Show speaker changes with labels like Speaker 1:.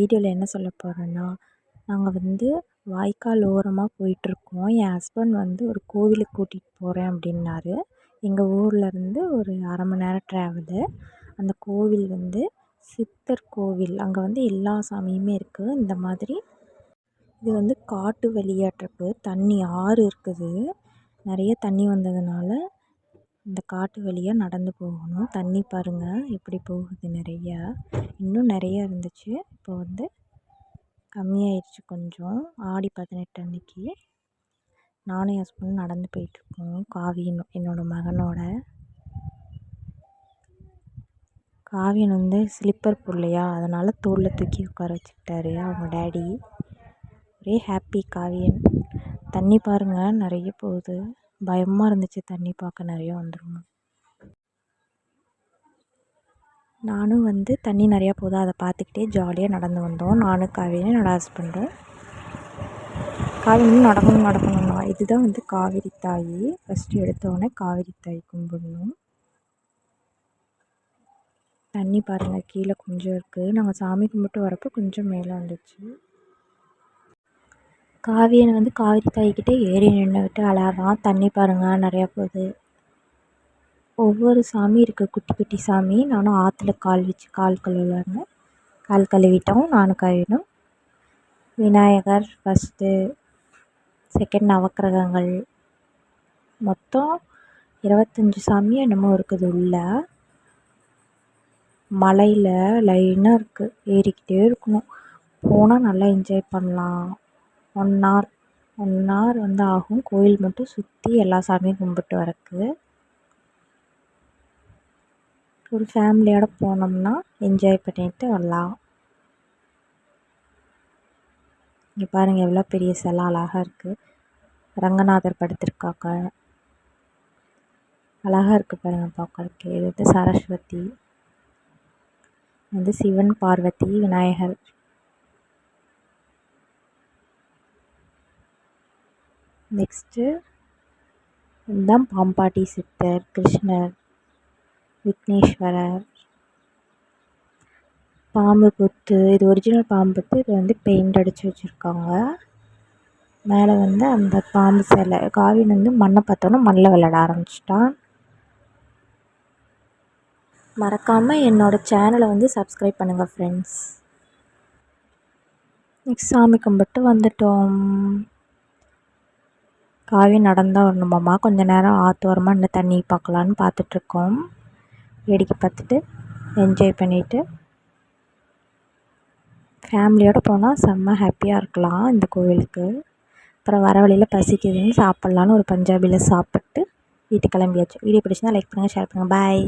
Speaker 1: வீடியோவில் என்ன சொல்ல போகிறேன்னா, நாங்கள் வந்து வாய்க்கால் ஓரமாக போயிட்டுருக்கோம். என் ஹஸ்பண்ட் வந்து ஒரு கோவிலுக்கு கூட்டிகிட்டு போகிறேன் அப்படின்னாரு. எங்கள் ஊர்லேருந்து ஒரு அரை மணி நேரம் ட்ராவலு. அந்த கோவில் வந்து சித்தர் கோவில். அங்கே வந்து எல்லா சாமியுமே இருக்குது. இந்த மாதிரி இது வந்து காட்டு வழியாட்டிருக்கு. தண்ணி ஆறு இருக்குது. நிறைய தண்ணி வந்ததுனால இந்த காட்டு வழியாக நடந்து போகணும். தண்ணி பாருங்கள் எப்படி போகுது நிறையா. இன்னும் நிறையா இருந்துச்சு. இப்போ வந்து கம்மியாயிடுச்சு கொஞ்சம். ஆடி 18 அன்னைக்கு நானும் என் ஹஸ்பண்டும் நடந்து போயிட்டுருக்கோம். என்னோடய மகனோட. காவியன் வந்து ஸ்லிப்பர் போடலையா, அதனால் தோளில் தூக்கி உட்கார வச்சுக்கிட்டாரு அவங்க டேடி. ஒரே ஹாப்பி காவியன். தண்ணி பாருங்கள் நிறைய போகுது. பயமாக இருந்துச்சு தண்ணி பார்க்க நிறைய வந்துடும். நானும் வந்து தண்ணி நிறையா போகுது அதை பார்த்துக்கிட்டே ஜாலியாக நடந்து வந்தோம். நானும் காவியனும் என்னோடய ஹஸ்பண்டும். காவியனும் நடக்கணும்னா இதுதான் வந்து காவிரி தாய். ஃபஸ்ட்டு எடுத்தோடனே காவிரி தாய் கும்பிடணும். தண்ணி பாருங்கள் கீழே கொஞ்சம் இருக்குது. நாங்கள் சாமி கும்பிட்டு வரப்போ கொஞ்சம் மேலே வந்துச்சு. காவியன் வந்து காவிரி தாய்கிட்டே ஏறி நின்றுக்கிட்டு அழறான். தண்ணி பாருங்கள் நிறையா போகுது. ஒவ்வொரு சாமி இருக்குது, குட்டி குட்டி சாமி. நானும் ஆற்றுல கால் வச்சு கால் கழுவலான்னு கால் கழுவிட்டோம் நானும் காவியனும். விநாயகர் ஃபஸ்ட்டு, செகண்ட் நவக்கிரகங்கள், மொத்தம் 25 சாமி என்னமோ இருக்குது உள்ள. மலையில் லைனாக இருக்குது. ஏறிக்கிட்டே இருக்கணும். போனால் நல்லா என்ஜாய் பண்ணலாம். 1 hour வந்து ஆகும் கோயில் மட்டும் சுற்றி எல்லா சாமியும் கும்பிட்டு வரக்கு. ஒரு ஃபேமிலியோடு போனோம்னா என்ஜாய் பண்ணிட்டு வரலாம். இங்கே பாருங்கள் எவ்வளோ பெரிய சிலை அழகாக இருக்குது. ரங்கநாதர் படுத்திருக்காங்க. அழகாக இருக்குது பாருங்கள் பார்க்கறதுக்கு. இது வந்து சரஸ்வதி, வந்து சிவன், பார்வதி, விநாயகர். நெக்ஸ்ட்டு இதுதான் பாம்பாட்டி சித்தர், கிருஷ்ணர், விக்னேஸ்வரர், பாம்பு புத்து. இது ஒரிஜினல் பாம்பு புத்து. இது வந்து பெயிண்ட் அடித்து வச்சுருக்காங்க. மேலே வந்து அந்த பாம்பு சிலை. காவியன் வந்து மண்ணை பார்த்தோன்னா மண்ணில் விளையாட ஆரம்பிச்சிட்டான். மறக்காமல் என்னோடய சேனலை வந்து சப்ஸ்கிரைப் பண்ணுங்கள் ஃப்ரெண்ட்ஸ். நெக்ஸ்ட் சாமி கும்பிட்டு வந்துட்டோம். காவியன் நடந்தால் வரணுமாம்மா. கொஞ்ச நேரம் ஆற்றோரமாக இன்னும் தண்ணி பார்க்கலான்னு பார்த்துட்ருக்கோம். வேடிக்கை பார்த்துட்டு என்ஜாய் பண்ணிவிட்டு ஃபேமிலியோடு போனால் செம்ம ஹாப்பியாக இருக்கலாம் இந்த கோவிலுக்கு. அப்புறம் வர வழியில் பசிக்குதுன்னு சாப்பிட்லான்னு ஒரு பஞ்சாபியில் சாப்பிட்டு வீட்டுக்கு கிளம்பியாச்சு. வீடியோ பிடிச்சிருந்தா லைக் பண்ணுங்கள், ஷேர் பண்ணுங்கள். பாய்.